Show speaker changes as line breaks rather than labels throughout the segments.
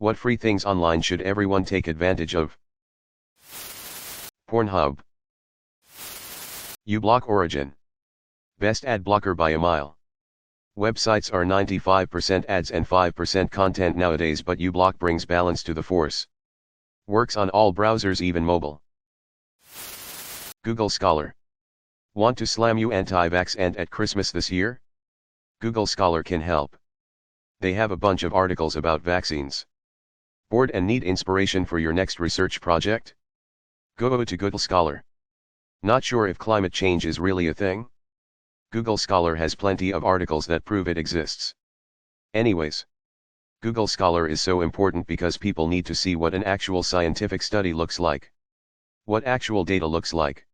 What free things online should everyone take advantage of? Pornhub. uBlock Origin. Best ad blocker by a mile. Websites are 95% ads and 5% content nowadays, but uBlock brings balance to the force. Works on all browsers, even mobile. Google Scholar. Want to slam you anti-vax and at Christmas this year? Google Scholar can help. They have a bunch of articles about vaccines. Bored and need inspiration for your next research project? Go to Google Scholar. Not sure if climate change is really a thing? Google Scholar has plenty of articles that prove it exists. Anyways, Google Scholar is so important because people need to see what an actual scientific study looks like, what actual data looks like,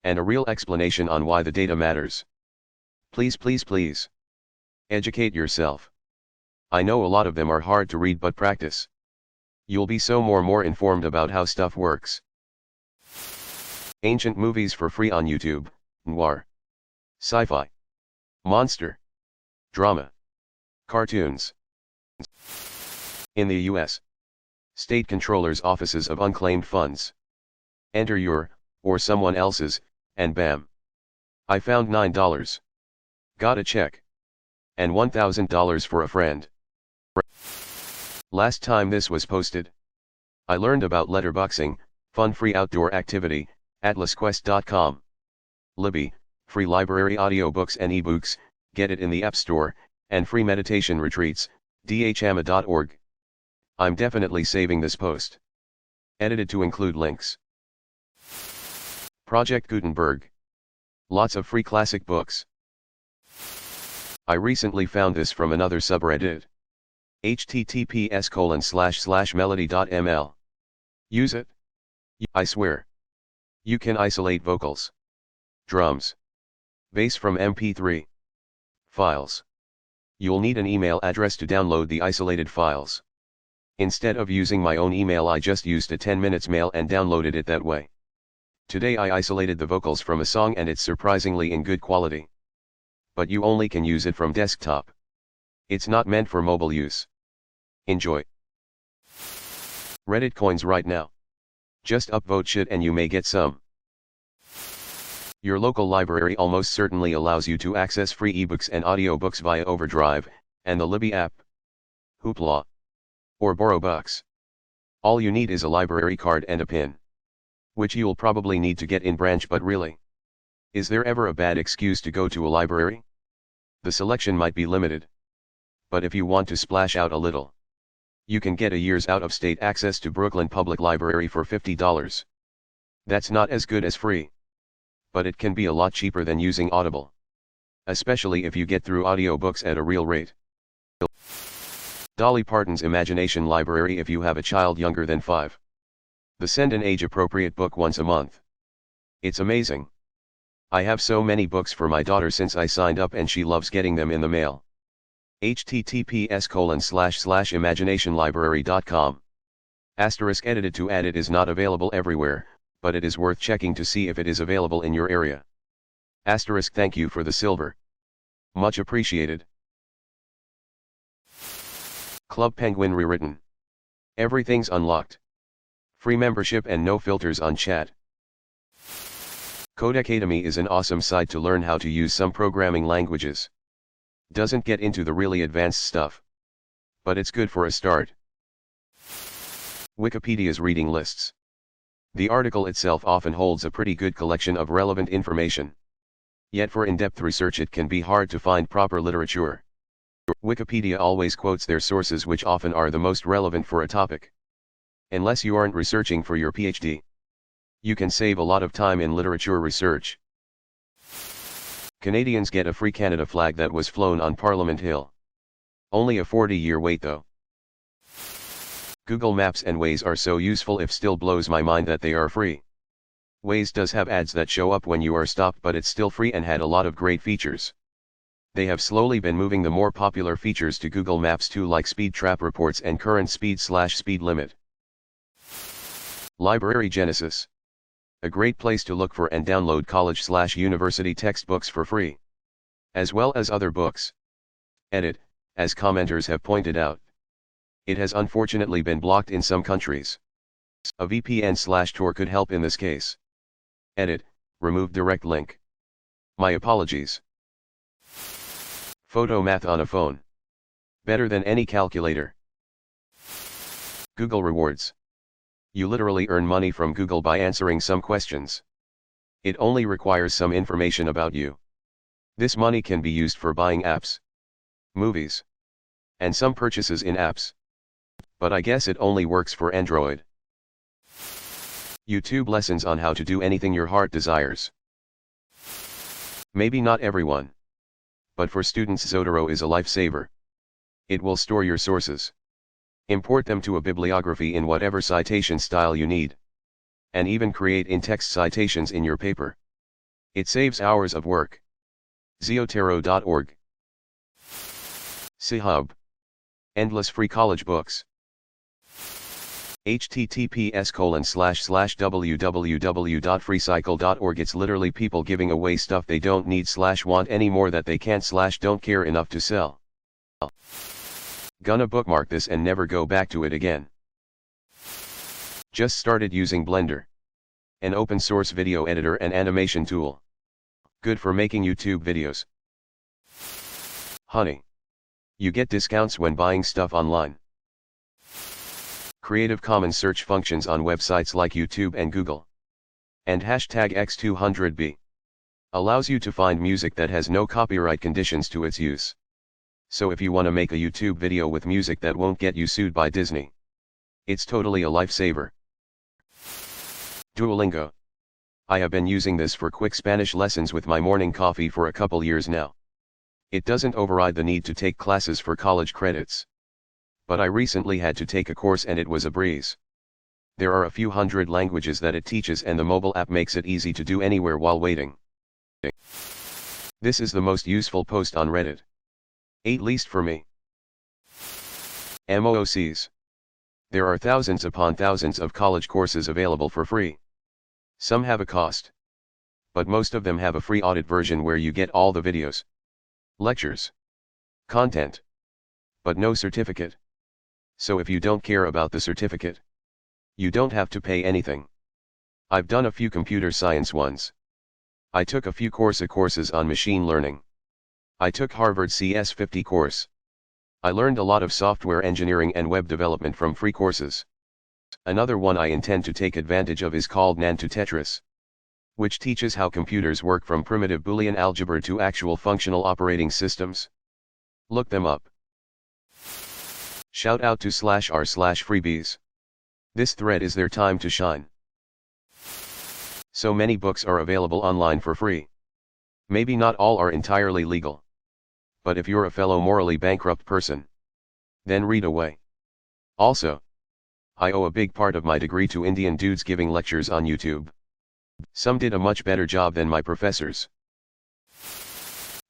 and a real explanation on why the data matters. Please, please, please. Educate yourself. I know a lot of them are hard to read, but practice. You'll be so more informed about how stuff works. Ancient movies for free on YouTube. Noir. Sci-fi. Monster. Drama. Cartoons. In the US. State controllers' offices of unclaimed funds. Enter your, or someone else's, and bam. I found $9. Got a check. And $1,000 for a friend. Last time this was posted, I learned about letterboxing, fun free outdoor activity, atlasquest.com. Libby, free library audiobooks and ebooks, get it in the App Store, and free meditation retreats, dhama.org. I'm definitely saving this post. Edited to include links. Project Gutenberg. Lots of free classic books. I recently found this from another subreddit. https://melody.ml. Use it. I swear. You can isolate vocals, drums, bass from MP3 files. You'll need an email address to download the isolated files. Instead of using my own email, I just used a 10 minutes mail and downloaded it that way. Today I isolated the vocals from a song and it's surprisingly in good quality. But you only can use it from desktop. It's not meant for mobile use. Enjoy. Reddit coins right now. Just upvote shit and you may get some. Your local library almost certainly allows you to access free ebooks and audiobooks via Overdrive, and the Libby app, Hoopla, or BorrowBox. All you need is a library card and a pin. Which you'll probably need to get in branch, but really, is there ever a bad excuse to go to a library? The selection might be limited. But if you want to splash out a little, you can get a year's out-of-state access to Brooklyn Public Library for $50. That's not as good as free. But it can be a lot cheaper than using Audible. Especially if you get through audiobooks at a real rate. Dolly Parton's Imagination Library if you have a child younger than 5. The send an age-appropriate book once a month. It's amazing. I have so many books for my daughter since I signed up and she loves getting them in the mail. https://imaginationlibrary.com. Asterisk edited to add it is not available everywhere, but it is worth checking to see if it is available in your area. Asterisk thank you for the silver. Much appreciated. Club Penguin rewritten. Everything's unlocked. Free membership and no filters on chat. Codecademy is an awesome site to learn how to use some programming languages. Doesn't get into the really advanced stuff, but it's good for a start. Wikipedia's reading lists. The article itself often holds a pretty good collection of relevant information. Yet for in-depth research it can be hard to find proper literature. Wikipedia always quotes their sources, which often are the most relevant for a topic. Unless you aren't researching for your PhD, you can save a lot of time in literature research. Canadians get a free Canada flag that was flown on Parliament Hill. Only a 40-year wait though. Google Maps and Waze are so useful, it still blows my mind that they are free. Waze does have ads that show up when you are stopped, but it's still free and had a lot of great features. They have slowly been moving the more popular features to Google Maps too, like speed trap reports and current speed/speed limit. Library Genesis. A great place to look for and download college/university textbooks for free, as well as other books. Edit, as commenters have pointed out. It has unfortunately been blocked in some countries. A VPN/Tor could help in this case. Edit, remove direct link. My apologies. Photo math on a phone. Better than any calculator. Google rewards. You literally earn money from Google by answering some questions. It only requires some information about you. This money can be used for buying apps, movies, and some purchases in apps. But I guess it only works for Android. YouTube lessons on how to do anything your heart desires. Maybe not everyone. But for students, Zotero is a lifesaver. It will store your sources. Import them to a bibliography in whatever citation style you need. And even create in-text citations in your paper. It saves hours of work. Zotero.org. Sihub. Endless free college books. https://www.freecycle.org. It's literally people giving away stuff they don't need/want anymore that they can't/don't care enough to sell. Gonna bookmark this and never go back to it again. Just started using Blender, an open source video editor and animation tool. Good for making YouTube videos. Honey. You get discounts when buying stuff online. Creative Commons search functions on websites like YouTube and Google. And #X200B. Allows you to find music that has no copyright conditions to its use. So if you want to make a YouTube video with music that won't get you sued by Disney, it's totally a lifesaver. Duolingo. I have been using this for quick Spanish lessons with my morning coffee for a couple years now. It doesn't override the need to take classes for college credits. But I recently had to take a course and it was a breeze. There are a few hundred languages that it teaches and the mobile app makes it easy to do anywhere while waiting. This is the most useful post on Reddit. At least for me. MOOCs. There are thousands upon thousands of college courses available for free. Some have a cost. But most of them have a free audit version where you get all the videos, lectures, content, but no certificate. So if you don't care about the certificate, you don't have to pay anything. I've done a few computer science ones. I took a few courses on machine learning. I took Harvard CS50 course. I learned a lot of software engineering and web development from free courses. Another one I intend to take advantage of is called Nantu Tetris, which teaches how computers work from primitive Boolean algebra to actual functional operating systems. Look them up. Shout out to /r/freebies. This thread is their time to shine. So many books are available online for free. Maybe not all are entirely legal. But if you're a fellow morally bankrupt person, then read away. Also, I owe a big part of my degree to Indian dudes giving lectures on YouTube. Some did a much better job than my professors.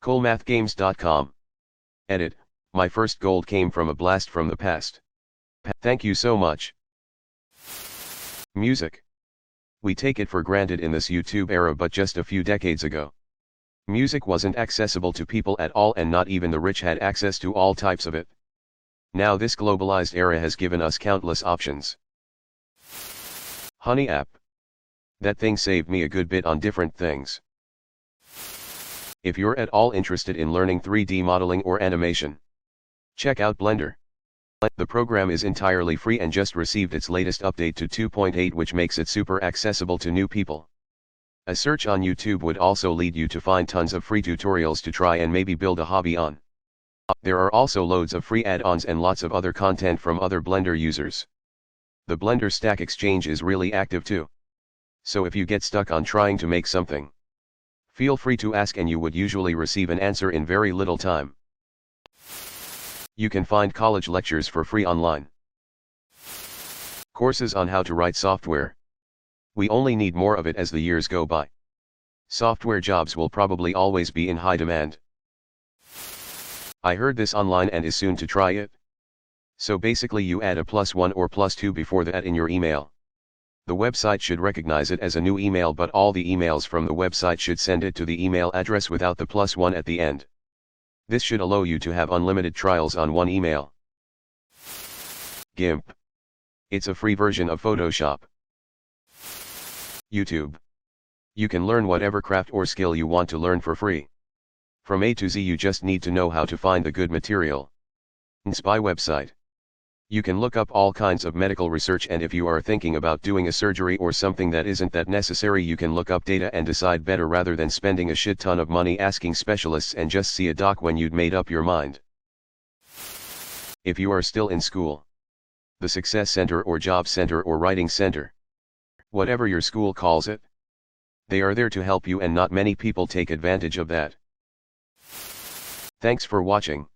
Coolmathgames.com. Edit, my first gold came from a blast from the past. Thank you so much. Music. We take it for granted in this YouTube era, but just a few decades ago, music wasn't accessible to people at all, and not even the rich had access to all types of it. Now this globalized era has given us countless options. Honey app. That thing saved me a good bit on different things. If you're at all interested in learning 3D modeling or animation, check out Blender. The program is entirely free and just received its latest update to 2.8, which makes it super accessible to new people. A search on YouTube would also lead you to find tons of free tutorials to try and maybe build a hobby on. There are also loads of free add-ons and lots of other content from other Blender users. The Blender Stack Exchange is really active too. So if you get stuck on trying to make something, feel free to ask and you would usually receive an answer in very little time. You can find college lectures for free online. Courses on how to write software. We only need more of it as the years go by. Software jobs will probably always be in high demand. I heard this online and is soon to try it. So basically you add a +1 or +2 before that in your email. The website should recognize it as a new email, but all the emails from the website should send it to the email address without the +1 at the end. This should allow you to have unlimited trials on one email. GIMP. It's a free version of Photoshop. YouTube. You can learn whatever craft or skill you want to learn for free. From A to Z, you just need to know how to find the good material. Spy website. You can look up all kinds of medical research, and if you are thinking about doing a surgery or something that isn't that necessary, you can look up data and decide better rather than spending a shit ton of money asking specialists and just see a doc when you'd made up your mind. If you are still in school, the Success Center or Job Center or Writing Center, whatever your school calls it, they are there to help you, and not many people take advantage of that. Thanks for watching.